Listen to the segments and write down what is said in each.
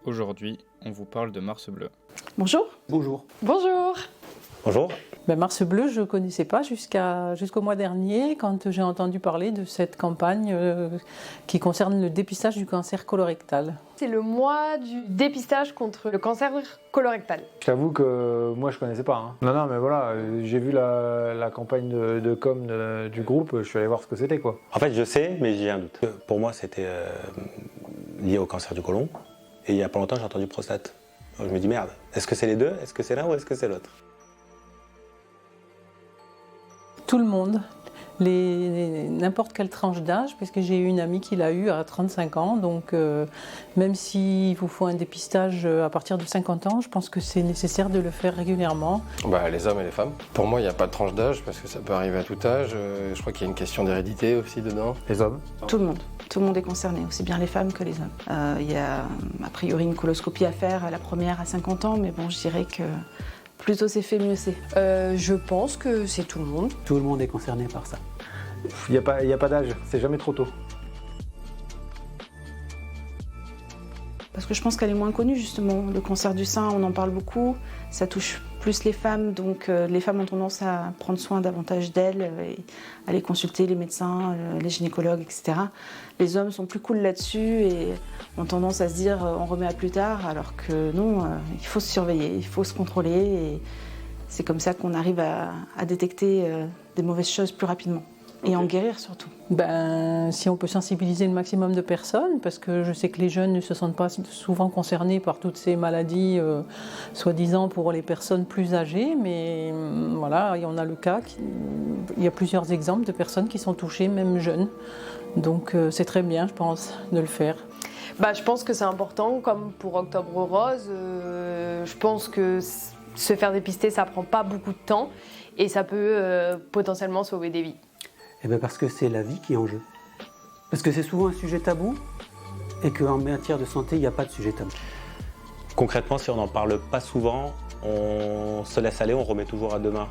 Aujourd'hui, on vous parle de Mars Bleu. Bonjour. Bonjour. Bonjour. Bonjour. Mars Bleu, je ne connaissais pas jusqu'au mois dernier quand j'ai entendu parler de cette campagne qui concerne le dépistage du cancer colorectal. C'est le mois du dépistage contre le cancer colorectal. Je t'avoue que moi je connaissais pas. Non, mais voilà, j'ai vu la campagne de com du groupe, je suis allé voir ce que c'était quoi. En fait, je sais, mais j'ai un doute. Pour moi, c'était lié au cancer du côlon. Et il y a pas longtemps, j'ai entendu prostate. Donc, je me dis merde, est-ce que c'est les deux? Est-ce que c'est l'un ou est-ce que c'est l'autre? Tout le monde, n'importe quelle tranche d'âge, parce que j'ai eu une amie qui l'a eu à 35 ans, donc même s'il vous faut un dépistage à partir de 50 ans, je pense que c'est nécessaire de le faire régulièrement. Les hommes et les femmes. Pour moi, il n'y a pas de tranche d'âge, parce que ça peut arriver à tout âge. Je crois qu'il y a une question d'hérédité aussi dedans. Les hommes? Tout le monde est concerné, aussi bien les femmes que les hommes. Il y a a priori une coloscopie à faire, la première à 50 ans, mais bon, je dirais que plutôt c'est fait, mieux c'est. Je pense que c'est tout le monde. Tout le monde est concerné par ça. Il n'y a pas d'âge, c'est jamais trop tôt. Parce que je pense qu'elle est moins connue justement. Le cancer du sein, on en parle beaucoup, ça touche plus les femmes, donc les femmes ont tendance à prendre soin davantage d'elles, et aller consulter les médecins, les gynécologues, etc. Les hommes sont plus cool là-dessus et ont tendance à se dire on remet à plus tard, alors que non, il faut se surveiller, il faut se contrôler et c'est comme ça qu'on arrive à détecter des mauvaises choses plus rapidement. Et en guérir surtout. Si on peut sensibiliser le maximum de personnes, parce que je sais que les jeunes ne se sentent pas souvent concernés par toutes ces maladies, soi-disant pour les personnes plus âgées, mais voilà, on a le cas, il y a plusieurs exemples de personnes qui sont touchées, même jeunes. Donc c'est très bien, je pense, de le faire. Je pense que c'est important, comme pour Octobre Rose. Je pense que se faire dépister, ça prend pas beaucoup de temps et ça peut potentiellement sauver des vies. Parce que c'est la vie qui est en jeu. Parce que c'est souvent un sujet tabou et qu'en matière de santé, il n'y a pas de sujet tabou. Concrètement, si on n'en parle pas souvent, on se laisse aller, on remet toujours à demain.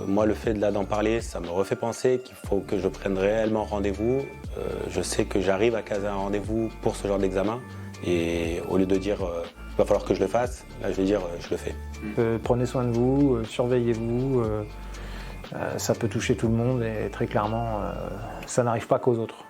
Moi, le fait d'en parler, ça me refait penser qu'il faut que je prenne réellement rendez-vous. Je sais que j'arrive à caser un rendez-vous pour ce genre d'examen. Et au lieu de dire il va falloir que je le fasse, là je vais dire je le fais. Prenez soin de vous, surveillez-vous. Ça peut toucher tout le monde et très clairement, ça n'arrive pas qu'aux autres.